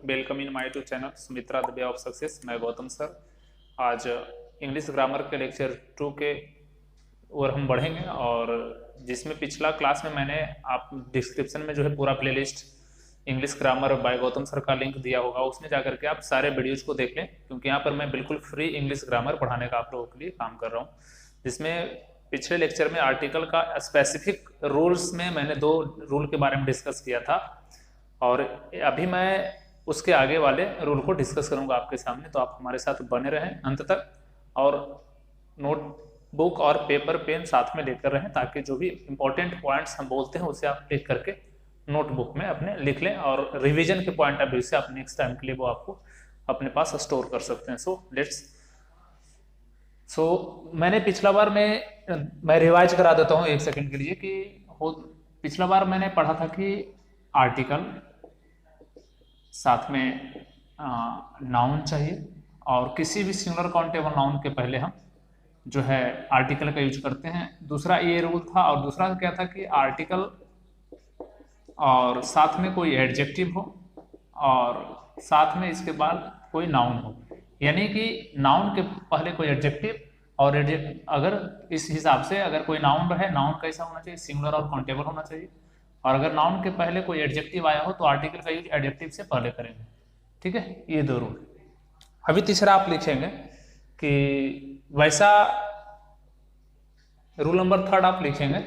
Welcome in my to channel Sumitra the way of success. मैं Gautam sir. आज English grammar के lecture 2 के ओर हम बढ़ेंगे और जिसमें पिछला क्लास में मैंने आप डिस्क्रिप्शन में जो है पूरा playlist English grammar bye Gautam sir का लिंक दिया होगा, उसमें जाकर के आप सारे वीडियोज को देख लें, क्योंकि यहाँ पर मैं बिल्कुल फ्री इंग्लिश ग्रामर पढ़ाने का आप लोगों के लिए काम कर रहा हूँ। जिसमें पिछले लेक्चर में आर्टिकल का स्पेसिफिक रूल्स में मैंने 2 रूल के बारे में डिस्कस किया था और अभी मैं उसके आगे वाले रूल को डिस्कस करूंगा आपके सामने। तो आप हमारे साथ बने रहें अंत तक और नोटबुक और पेपर पेन साथ में लेकर रहें, ताकि जो भी इंपॉर्टेंट पॉइंट्स हम बोलते हैं उसे आप लिख करके नोटबुक में अपने लिख लें और रिवीजन के पॉइंट ऑफ व्यू से आप नेक्स्ट टाइम के लिए वो आपको अपने पास स्टोर कर सकते हैं। सो मैंने पिछला बार मैं रिवाइज करा देता हूँ 1 सेकंड के लिए कि पिछला बार मैंने पढ़ा था कि आर्टिकल साथ में नाउन चाहिए और किसी भी सिंगुलर काउंटेबल नाउन के पहले हम जो है आर्टिकल का यूज करते हैं। दूसरा ये रूल था और दूसरा क्या था कि आर्टिकल और साथ में कोई एडजेक्टिव हो और साथ में इसके बाद कोई नाउन हो, यानी कि नाउन के पहले कोई एडजेक्टिव और अगर इस हिसाब से अगर कोई नाउन रहे, नाउन कैसा होना चाहिए, सिंगुलर और काउंटेबल होना चाहिए, और अगर नाउन के पहले कोई एडजेक्टिव आया हो तो आर्टिकल का यूज एडजेक्टिव से पहले करेंगे। ठीक है, ये 2 रूल। अभी तीसरा आप लिखेंगे कि वैसा रूल नंबर 3 आप लिखेंगे।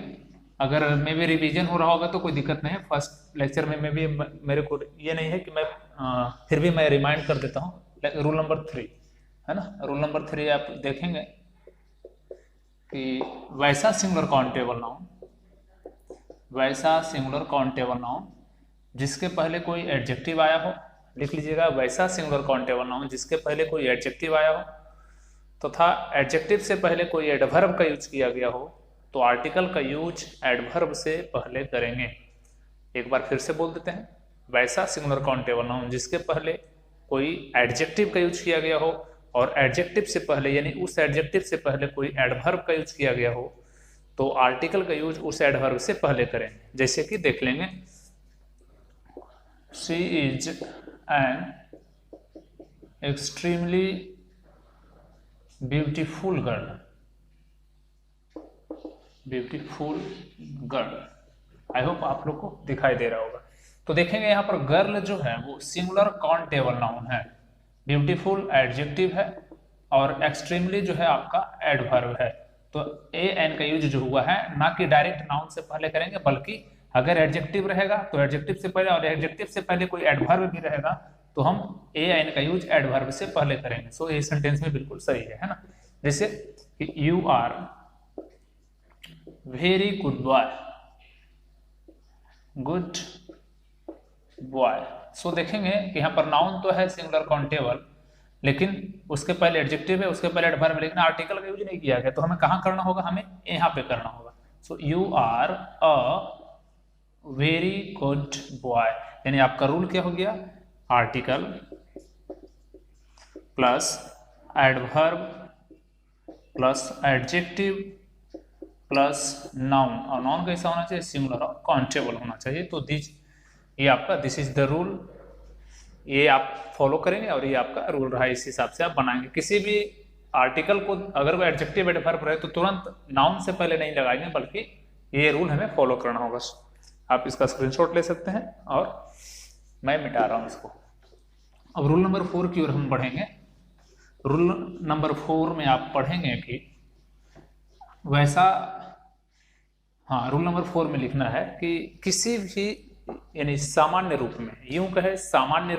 अगर मे भी रिवीजन हो रहा होगा तो कोई दिक्कत नहीं है, फर्स्ट लेक्चर में भी मेरे को ये नहीं है कि मैं फिर भी मैं रिमाइंड कर देता हूँ। रूल नंबर 3 है ना, रूल नंबर 3 आप देखेंगे कि वैसा सिंगुलर काउंटेबल नाउन, वैसा सिंगुलर काउंटेबल नाउन जिसके पहले कोई एडजेक्टिव आया हो, लिख लीजिएगा, वैसा सिंगुलर काउंटेबल नाउन जिसके पहले कोई एडजेक्टिव आया हो तथा एडजेक्टिव से पहले कोई एडवर्ब का यूज किया गया हो तो आर्टिकल का यूज एडवर्ब से पहले करेंगे। एक बार फिर से बोल देते हैं, वैसा सिंगुलर काउंटेबल नाउन जिसके पहले कोई एडजेक्टिव का यूज किया गया हो और एडजेक्टिव से पहले यानी उस एडजेक्टिव से पहले कोई एडवर्ब का यूज किया गया हो तो आर्टिकल का यूज उस एडवर्ब से पहले करेंगे। जैसे कि देख लेंगे, she is an extremely beautiful girl, beautiful girl. I hope आप लोग को दिखाई दे रहा होगा। तो देखेंगे यहाँ पर गर्ल जो है वो सिंगुलर काउंटेबल नाउन है, ब्यूटीफुल एडजेक्टिव है और एक्सट्रीमली जो है आपका एडवर्ब है। तो ए एन का यूज जो हुआ है ना कि डायरेक्ट नाउन से पहले करेंगे, बल्कि अगर एडजेक्टिव रहेगा तो एडजेक्टिव से पहले और एडजेक्टिव से पहले कोई एडवर्ब भी रहेगा तो हम ए एन का यूज एडवर्ब से पहले करेंगे। सो ये सेंटेंस में बिल्कुल सही है ना। जैसे you are very good boy, good boy. So देखेंगे कि यहाँ पर नाउन तो है सिंगुलर काउंटेबल, लेकिन उसके पहले एडजेक्टिव है, उसके पहले एडवर्ब है, लेकिन आर्टिकल का यूज नहीं किया गया। तो हमें कहाँ करना होगा, हमें यहाँ पे करना होगा। So you are a very good boy, यानी आपका रूल क्या हो गया, article plus adverb plus adjective plus noun, और नाउन कैसा होना चाहिए, सिंगुलर और काउंटेबल होना चाहिए। तो ये आपका दिस इज द रूल, ये आप फॉलो करेंगे और ये आपका रूल रहा। इस हिसाब से आप बनाएंगे। किसी भी आर्टिकल को अगर वो एडजेक्टिव एडवर्ब रहे तो तुरंत नाउन से पहले नहीं लगाएंगे, बल्कि ये रूल हमें फॉलो करना होगा। आप इसका स्क्रीनशॉट ले सकते हैं और मैं मिटा रहा हूं इसको। अब रूल नंबर 4 की ओर हम बढ़ेंगे। रूल नंबर 4 में आप पढ़ेंगे कि वैसा, हाँ, रूल नंबर 4 में लिखना है कि किसी भी यानी सामान्य रूप में, यूं कहे सामान्य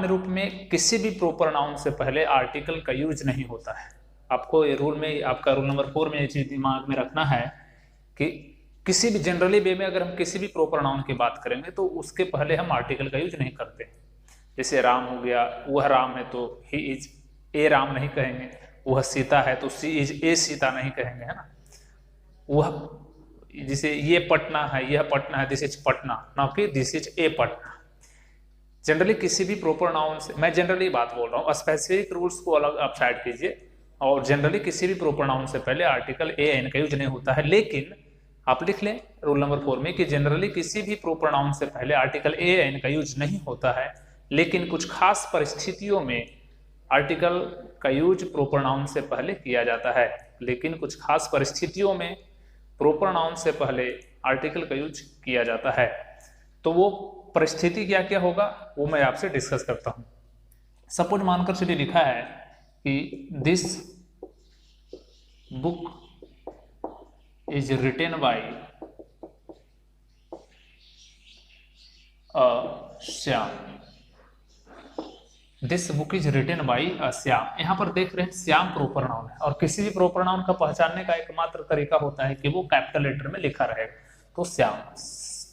रूप में किसी भी प्रॉपर नाउन से पहले आर्टिकल का यूज नहीं होता है। आपको ये रूल में, आपका रूल नंबर 4 में ये चीज दिमाग में रखना है कि किसी भी जनरली वे में अगर हम किसी भी प्रॉपर नाउन की बात करेंगे तो उसके पहले हम आर्टिकल का यूज नहीं करते। जैसे राम हो गया, वह राम है तो ही इज ए राम नहीं कहेंगे, वह सीता है तो सी इज ए सीता नहीं कहेंगे, है ना। वह जैसे ये पटना है, यह पटना है, दिस इज पटना, ना कि this is a Patna. Generally किसी भी प्रॉपर नाउन से, मैं जनरली बात बोल रहा हूँ, स्पेसिफिक रूल्स को अलग आप साइड कीजिए, और जनरली किसी भी प्रॉपर नाउन से पहले आर्टिकल ए एन का यूज नहीं होता है। लेकिन आप लिख लें रूल नंबर 4 में कि जनरली किसी भी प्रोप्रोनाउन से पहले आर्टिकल ए एन का यूज नहीं होता है, लेकिन कुछ खास परिस्थितियों में आर्टिकल का यूज प्रोप्रोनाउन से पहले किया जाता है। लेकिन कुछ खास परिस्थितियों में प्रोप्रोनाउन से पहले आर्टिकल का यूज किया जाता है। तो वो परिस्थिति क्या क्या होगा वो मैं आपसे डिस्कस करता हूं। सपोज मानकर चलिए लिखा है कि this book is written by Shyam. This book is written by Shyam. यहां पर देख रहे हैं श्याम प्रोपर है, और किसी भी प्रोपर नाउन का पहचानने का एकमात्र तरीका होता है कि वो कैपिटल लेटर में लिखा रहेगा। तो Shyam,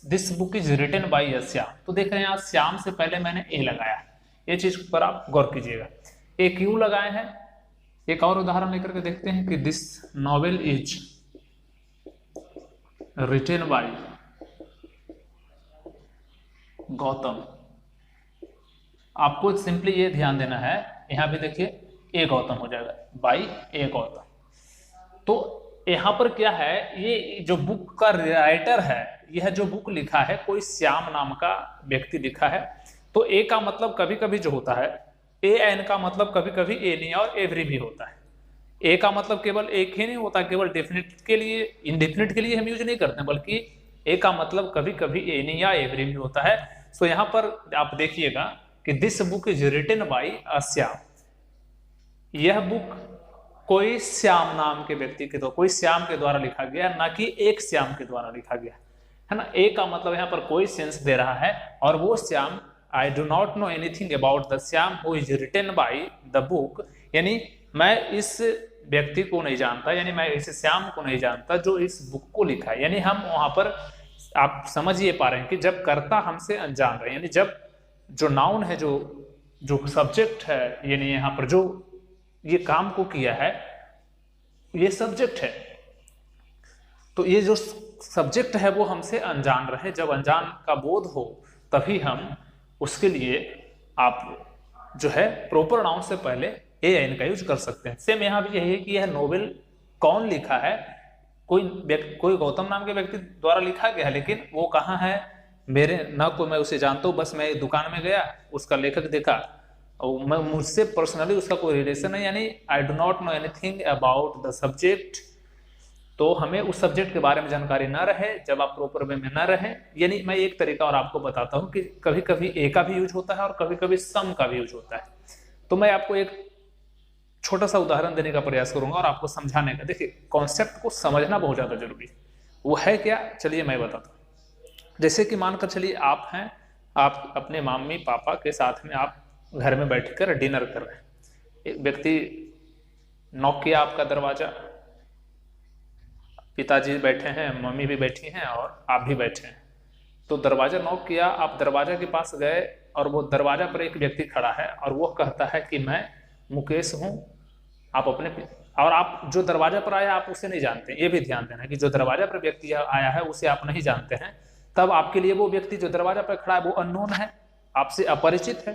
this book is written by Shyam. तो देख रहे हैं यहाँ श्याम से पहले मैंने ए लगाया, ये चीज पर आप गौर कीजिएगा। ए क्यों लगाए हैं, एक और उदाहरण लेकर के देखते हैं कि this novel is written by Gautam. आपको सिंपली ये ध्यान देना है, यहां पे देखिए ए गौतम हो जाएगा, बाय ए गौतम। तो यहां पर क्या है, ये जो बुक का राइटर है, यह जो बुक लिखा है कोई श्याम नाम का व्यक्ति लिखा है। तो ए का मतलब कभी कभी जो होता है, ए एन का मतलब कभी कभी एनी और एवरी भी होता है। ए का मतलब केवल एक ही नहीं होता, केवल डेफिनेट के लिए, इंडेफिनिट के लिए हम यूज नहीं करते, बल्कि ए का मतलब कभी कभी एनी या एवरी भी होता है। सो यहाँ पर आप देखिएगा कि this book is written by Shyam. यह बुक कोई श्याम नाम के व्यक्ति के द्वारा, कोई श्याम के द्वारा लिखा गया, ना कि एक श्याम के द्वारा लिखा गया है ना। ए का मतलब यहाँ पर कोई सेंस दे रहा है, और वो Shyam, I do not know anything about the Shyam who is written by the book, यानी मैं इस व्यक्ति को नहीं जानता, यानी मैं इस श्याम को नहीं जानता जो इस बुक को लिखा है। यानी हम वहां पर आप समझ ये पा रहे हैं कि जब कर्ता हमसे अनजान रहे, यानी जब जो नाउन है, जो सब्जेक्ट है, यानी यहाँ पर जो ये काम को किया है ये सब्जेक्ट है, तो ये जो सब्जेक्ट है वो हमसे अनजान रहे। जब अनजान का बोध हो तभी हम उसके लिए आप जो है प्रॉपर नाउन से पहले ए एन का यूज कर सकते हैं। सेम यहाँ भी यही है कि यह नोवेल कौन लिखा है, कोई गौतम नाम के व्यक्ति द्वारा लिखा गया है, लेकिन वो कहाँ है, मेरे ना कोई मैं उसे जानता हूँ, बस मैं दुकान में गया, उसका लेखक देखा, और मैं मुझसे पर्सनली उसका कोई रिलेशन है, यानी I do not know anything about the subject. तो हमें उस सब्जेक्ट के बारे में जानकारी ना रहे जब आप प्रॉपर वे में ना रहे। यानी मैं एक तरीका और आपको बताता हूँ कि कभी कभी ए का भी यूज होता है और कभी कभी सम का भी यूज होता है। तो मैं आपको एक छोटा सा उदाहरण देने का प्रयास करूंगा और आपको समझाने का। देखिए, कॉन्सेप्ट को समझना बहुत ज्यादा जरूरी है। वो है क्या, चलिए मैं बताता हूँ। जैसे कि मानकर चलिए आप हैं, आप अपने मम्मी पापा के साथ में आप घर में बैठकर डिनर कर रहे हैं। एक व्यक्ति नॉक किया आपका दरवाजा, पिताजी बैठे हैं, मम्मी भी बैठी हैं और आप भी बैठे हैं। तो दरवाजा नॉक किया, आप दरवाजा के पास गए और वो दरवाजा पर एक व्यक्ति खड़ा है और वो कहता है कि मैं मुकेश हूं। आप अपने, और आप जो दरवाजा पर आया आप उसे नहीं जानते। ये भी ध्यान देना कि जो दरवाजा पर व्यक्ति आया है उसे आप नहीं जानते हैं, तब आपके लिए वो व्यक्ति जो दरवाजा पर खड़ा है वो अननोन है, आपसे अपरिचित है।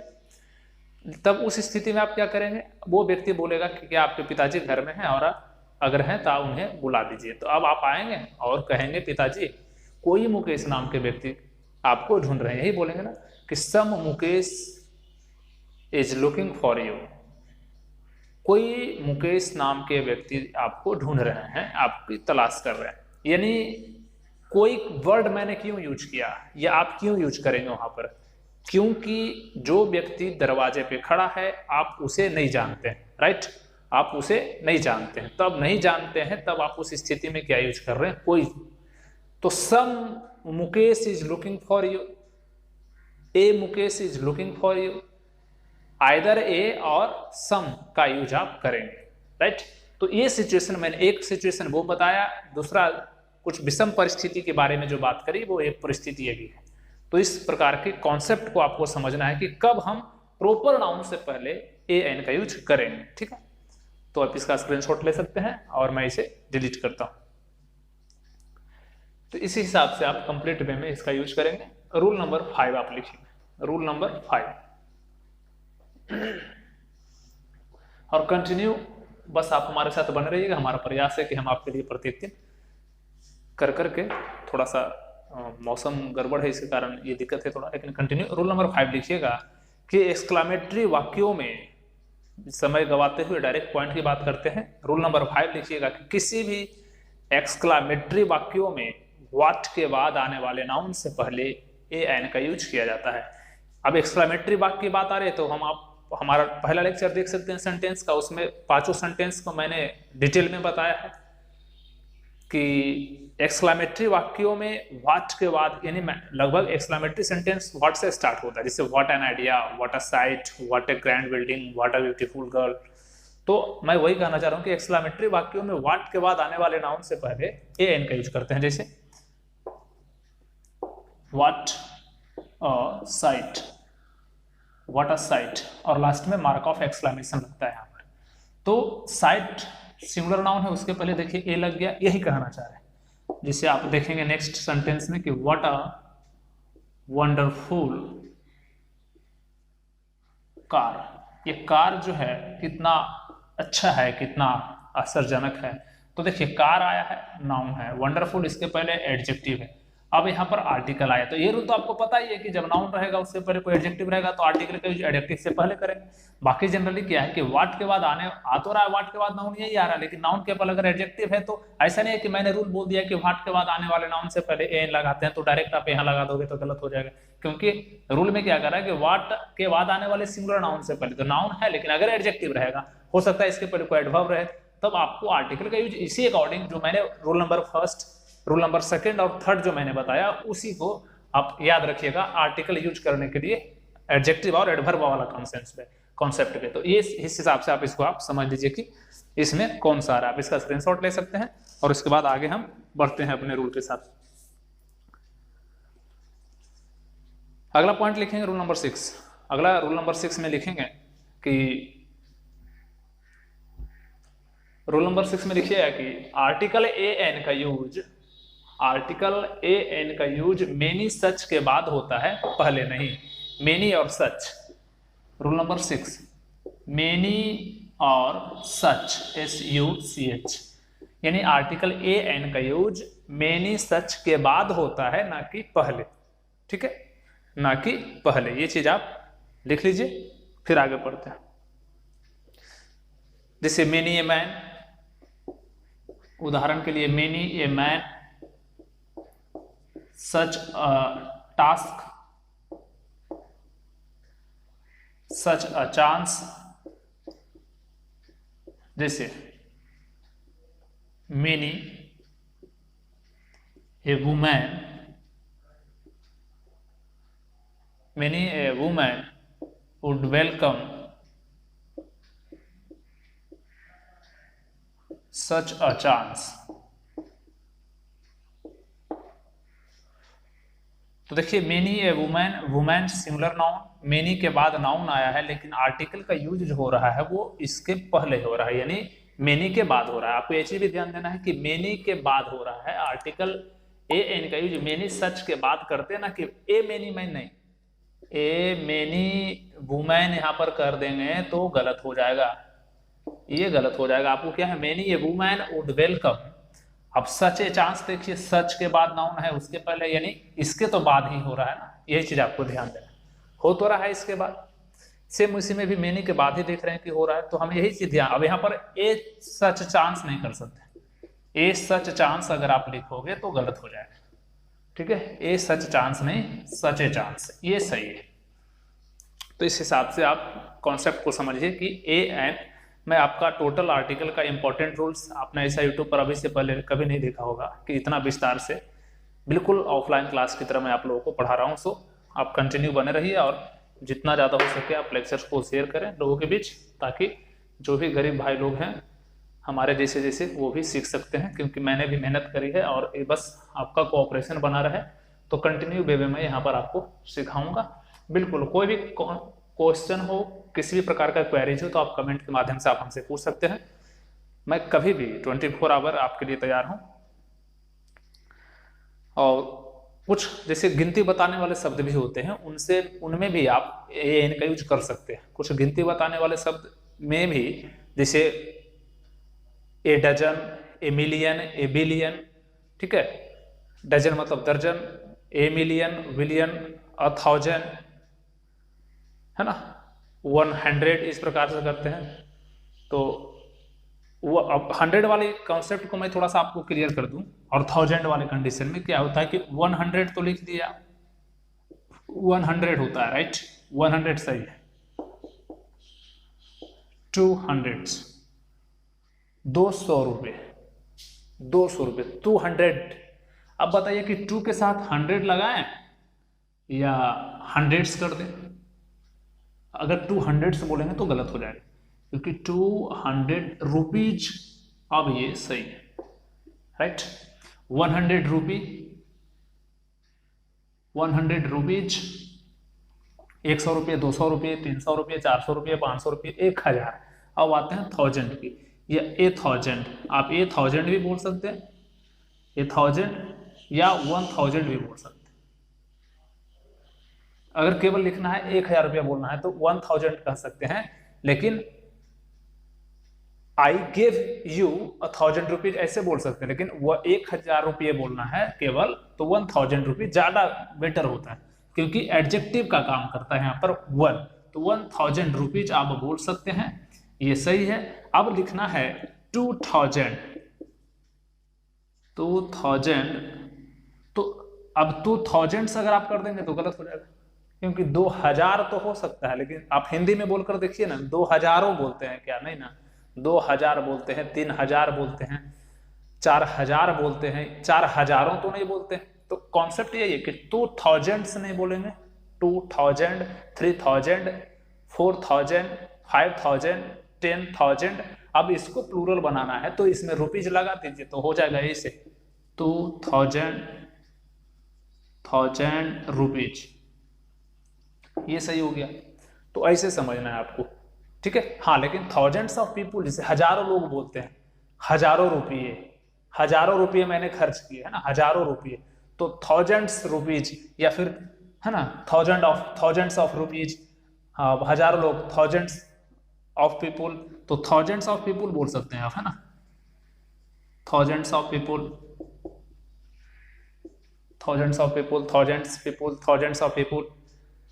तब उस स्थिति में आप क्या करेंगे, वो व्यक्ति बोलेगा कि क्या आपके पिताजी घर में हैं, और अगर हैं तो उन्हें बुला दीजिए। तो अब आप आएंगे और कहेंगे पिताजी कोई मुकेश नाम के व्यक्ति आपको ढूंढ रहे हैं, यही बोलेंगे ना कि some Mukesh is looking for you. कोई मुकेश नाम के व्यक्ति आपको ढूंढ रहे हैं, आपकी तलाश कर रहे हैं। यानी कोई वर्ड मैंने क्यों यूज किया या आप क्यों यूज करेंगे वहां पर, क्योंकि जो व्यक्ति दरवाजे पे खड़ा है आप उसे नहीं जानते हैं, राइट। आप उसे नहीं जानते हैं, तब नहीं जानते हैं तब आप उस स्थिति में क्या यूज कर रहे हैं, कोई। तो some Mukesh is looking for you, a Mukesh is looking for you, either a or some का यूज आप करेंगे, राइट। तो ये सिचुएशन, मैंने एक सिचुएशन वो बताया, दूसरा कुछ विषम परिस्थिति के बारे में जो बात करी वो एक परिस्थिति ये भी है। तो इस प्रकार के कॉन्सेप्ट को आपको समझना है कि कब हम प्रॉपर नाउन से पहले ए एन का यूज करेंगे, ठीक है। तो आप इसका स्क्रीनशॉट ले सकते हैं और मैं इसे डिलीट करता हूं। तो इसी हिसाब से आप कंप्लीट वे में इसका यूज करेंगे। रूल नंबर 5 आप लिखिए, रूल नंबर 5 और कंटिन्यू। बस आप हमारे साथ बने रहिएगा। हमारा प्रयास है कि हम आपके लिए प्रत्येक दिन कर करके थोड़ा सा मौसम गड़बड़ है, इसके कारण ये दिक्कत है थोड़ा, लेकिन कंटिन्यू। रूल नंबर 5 लिखिएगा कि एक्सक्लामेटरी वाक्यों में समय गवाते हुए डायरेक्ट पॉइंट की बात करते हैं। रूल नंबर 5 लिखिएगा कि किसी भी एक्सक्लामेटरी वाक्यों में व्हाट के बाद आने वाले नाउन से पहले ए एन का यूज किया जाता है। अब एक्सक्लामेटरी वाक्य की बात आ रही है तो हम आप हमारा पहला लेक्चर देख सकते हैं सेंटेंस का, उसमें 5 सेंटेंस को मैंने डिटेल में बताया है कि एक्सक्लामेटरी वाक्यों में व्हाट के बाद, यानी लगभग एक्सक्लामेटरी सेंटेंस व्हाट से स्टार्ट होता है, जैसे what an idea, what a site, what A grand building, what a beautiful girl. तो मैं वही कहना चाह रहा हूँ कि एक्सक्लामेटरी वाक्यों में व्हाट के बाद आने वाले नाउन से पहले ए एन का यूज करते हैं, जैसे what a site, what a site, और लास्ट में मार्क ऑफ एक्सक्लेमेशन लगता है यहाँ पर। तो साइट सिंगुलर नाउन है, उसके पहले देखिए ए लग गया, यही कहना चाह रहे हैं। जिसे आप देखेंगे नेक्स्ट सेंटेंस में कि व्हाट अ वंडरफुल कार, ये कार जो है कितना अच्छा है, कितना आश्चर्यजनक है। तो देखिए कार आया है, नाउन है, वंडरफुल इसके पहले एडजेक्टिव है, अब यहाँ पर आर्टिकल आया। तो ये रूल तो आपको पता ही है कि जब नाउन रहेगा उससे पहले कोई एडजेक्टिव रहेगा तो आर्टिकल का यूज एडजेक्टिव से पहले करेंगे। बाकी जनरली क्या है कि व्हाट के बाद आ तो रहा है, व्हाट के बाद नाउन यही आ रहा है, लेकिन नाउन के पहले अगर एडजेक्टिव है तो ऐसा नहीं है कि मैंने रूल बोल दिया कि व्हाट के बाद आने वाले नाउन से पहले एन लगाते हैं तो डायरेक्ट आप यहाँ लगा दोगे तो गलत हो जाएगा, क्योंकि रूल में क्या कर रहा है कि व्हाट के बाद आने वाले सिंगुलर नाउन से पहले तो नाउन है, लेकिन अगर एडजेक्टिव रहेगा, हो सकता है इसके पहले कोई एडवर्ब रहे, तब आपको आर्टिकल का यूज इसी अकॉर्डिंग जो मैंने रूल नंबर 1, रूल नंबर 2 और 3 जो मैंने बताया उसी को आप याद रखिएगा आर्टिकल यूज करने के लिए, एडजेक्टिव और एडवर्ब वाला कॉन्सेप्ट पे। तो ये इस हिसाब से आप इसको आप समझ लीजिए कि इसमें कौन सा आ रहा है। आप इसका स्क्रीनशॉट ले सकते हैं और उसके बाद आगे हम बढ़ते हैं अपने रूल के साथ। अगला पॉइंट लिखेंगे रूल नंबर 6। अगला रूल नंबर 6 में लिखेंगे कि रूल नंबर 6 में लिखिएगा कि आर्टिकल ए एन का यूज मेनी सच के बाद होता है, पहले नहीं। मेनी और सच, रूल नंबर 6, मेनी और सच, SUCH, यानी आर्टिकल ए एन का यूज मेनी सच के बाद होता है, ना कि पहले। ठीक है, ना कि पहले। ये चीज आप लिख लीजिए, फिर आगे पढ़ते हैं। जैसे मेनी ए मैन, उदाहरण के लिए many a man, such a task, such a chance. जैसे many a woman would welcome such a chance. तो देखिए many a woman singular noun, many के बाद नाउन आया है, लेकिन आर्टिकल का यूज जो हो रहा है वो इसके पहले हो रहा है, यानी मेनी के बाद हो रहा है। आपको ये चीज भी ध्यान देना है कि मेनी के बाद हो रहा है। आर्टिकल ए एन का यूज मेनी सच के बाद करते हैं, ना कि ए मेनी मैन नहीं। ए मेनी वुमैन यहां पर कर देंगे तो गलत हो जाएगा, ये गलत हो जाएगा। आपको क्या है, many a woman would welcome. अब सच ए चांस देखिए, सच के बाद नाउन है, उसके पहले, यानी इसके तो बाद ही हो रहा है ना, यही चीज आपको ध्यान देना। हो तो रहा है इसके बाद, सेम उसी में भी मेनी के बाद ही देख रहे हैं कि हो रहा है, तो हम यही चीज ध्यान। अब यहाँ पर ए सच चांस नहीं कर सकते, ए सच चांस अगर आप लिखोगे तो गलत हो जाएगा। ठीक है, ए सच चांस नहीं, सच ए चांस, ये सही है। तो इस हिसाब से आप कॉन्सेप्ट को समझिए कि ए एन मैं आपका टोटल आर्टिकल का इंपॉर्टेंट रूल्स, आपने ऐसा यूट्यूब पर अभी से पहले कभी नहीं देखा होगा कि इतना विस्तार से, बिल्कुल ऑफलाइन क्लास की तरह मैं आप लोगों को पढ़ा रहा हूँ। सो आप कंटिन्यू बने रहिए और जितना ज़्यादा हो सके आप लेक्चर्स को शेयर करें लोगों के बीच, ताकि जो भी गरीब भाई लोग हैं हमारे जैसे वो भी सीख सकते हैं, क्योंकि मैंने भी मेहनत करी है और ये बस आपका कोऑपरेशन बना रहे तो कंटिन्यू वे में यहाँ पर आपको सिखाऊंगा। बिल्कुल कोई भी क्वेश्चन हो, किसी भी प्रकार का क्वेरीज हो तो आप कमेंट के माध्यम से आप हमसे पूछ सकते हैं। मैं कभी भी 24 आवर आपके लिए तैयार हूं। और कुछ जैसे गिनती बताने वाले शब्द भी होते हैं, उनमें भी आप ए एन का यूज कर सकते हैं। कुछ गिनती बताने वाले शब्द में भी, जैसे a dozen, a million, a billion, ठीक है, डजन मतलब दर्जन, ए मिलियन, विलियन, 1000, है ना, 100, इस प्रकार से करते हैं। तो वो अब 100 वाले कॉन्सेप्ट को मैं थोड़ा सा आपको क्लियर कर दूं, और 1000 वाले कंडीशन में क्या होता है कि 100 तो लिख दिया, 100 होता है, राइट, 100 सही है। 200, 200 रुपये, 200 रुपये, 200। अब बताइए कि 2 के साथ 100 लगाएं या हंड्रेड्स कर दें। अगर 200 से बोलेंगे तो गलत हो जाएगा, क्योंकि 200 रुपीज, अब ये सही है, राइट। 100 रुपी, 100 रुपीज, 100 रुपये, 200 रुपये, 300 रुपये, 400 रुपये, 500 रुपये, 1000। अब आते हैं 1000 की, या 1000, आप 1000 भी बोल सकते हैं, 1000 या 1000 भी बोल सकते हैं। अगर केवल लिखना है 1000 रुपया बोलना है तो 1000 कह सकते हैं, लेकिन आई गिव यू 1000 रुपीज ऐसे बोल सकते हैं, लेकिन वह 1000 रुपये बोलना है केवल, तो 1000 रुपीज ज्यादा बेटर होता है, क्योंकि एडजेक्टिव का काम करता है यहाँ पर वन, तो 1000 रुपीज आप बोल सकते हैं, ये सही है। अब लिखना है 2000, 2000, तो अब 2000 से अगर आप कर देंगे तो गलत हो जाएगा, क्योंकि 2000 तो हो सकता है, लेकिन आप हिंदी में बोलकर देखिए ना, 2000 बोलते हैं क्या, नहीं ना, 2000 बोलते हैं, 3000 बोलते हैं, 4000 बोलते हैं, 4000 तो नहीं बोलते हैं। तो कॉन्सेप्ट यही है कि 2000 से नहीं बोलेंगे, 2000, 3000, 4000, 5000, 10,000। अब इसको प्लूरल बनाना है तो इसमें रुपीज लगा दीजिए तो हो जाएगा ऐसे, 2000 रुपीज, ये सही हो गया। तो ऐसे समझना है आपको, ठीक है। हाँ, लेकिन थाउजेंड्स ऑफ पीपुल, जैसे हजारों लोग बोलते हैं, हजारों रुपये मैंने खर्च किए, है ना, हजारों रुपये, तो थाउजेंड्स रुपीज, या फिर है ना थाउजेंड्स ऑफ रुपीज, हजारों लोग, थाउजेंड्स ऑफ पीपुल, तो थाउजेंड्स ऑफ पीपुल बोल सकते हैं आप, है ना, thousands of people, thousands of people, thousands of people.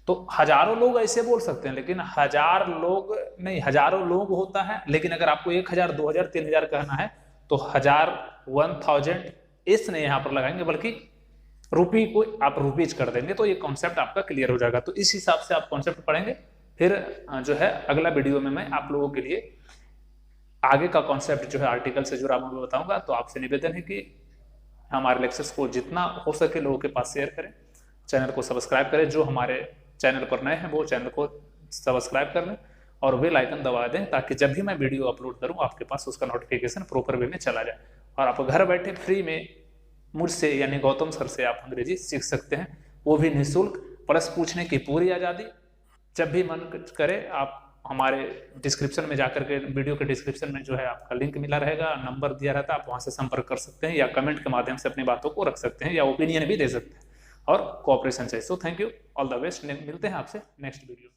तो हजारों लोग ऐसे बोल सकते हैं, लेकिन हजार लोग नहीं, हजारों लोग होता है, लेकिन अगर आपको 1000, 2000, 3000 कहना है तो 1000, 1000 इस नहीं यहाँ पर लगाएंगे, बल्कि रुपी को आप रुपीज कर देंगे, तो ये कॉन्सेप्ट आपका क्लियर हो जाएगा। तो इस हिसाब से आप कॉन्सेप्ट पढ़ेंगे, फिर जो है अगला वीडियो में मैं आप लोगों के लिए आगे का कॉन्सेप्ट जो है आर्टिकल से जुड़ा मैं बताऊंगा। तो आपसे निवेदन है कि हमारे लेक्चर्स को जितना हो सके लोगों के पास शेयर करें, चैनल को सब्सक्राइब करें, जो हमारे चैनल पर नए हैं वो चैनल को सब्सक्राइब कर लें और बेल आइकन दबा दें, ताकि जब भी मैं वीडियो अपलोड करूं आपके पास उसका नोटिफिकेशन प्रॉपर वे में चला जाए, और आप घर बैठे फ्री में मुझसे यानी गौतम सर से आप अंग्रेजी सीख सकते हैं, वो भी निःशुल्क, प्लस पूछने की पूरी आज़ादी। जब भी मन करे आप हमारे डिस्क्रिप्शन में जाकर के, वीडियो के डिस्क्रिप्शन में जो है आपका लिंक मिला रहेगा, नंबर दिया रहता है, आप वहां से संपर्क कर सकते हैं, या कमेंट के माध्यम से अपनी बातों को रख सकते हैं, या ओपिनियन भी दे सकते हैं, और कोऑपरेशन चाहिए। So thank you, all the best, मिलते हैं आपसे नेक्स्ट वीडियो।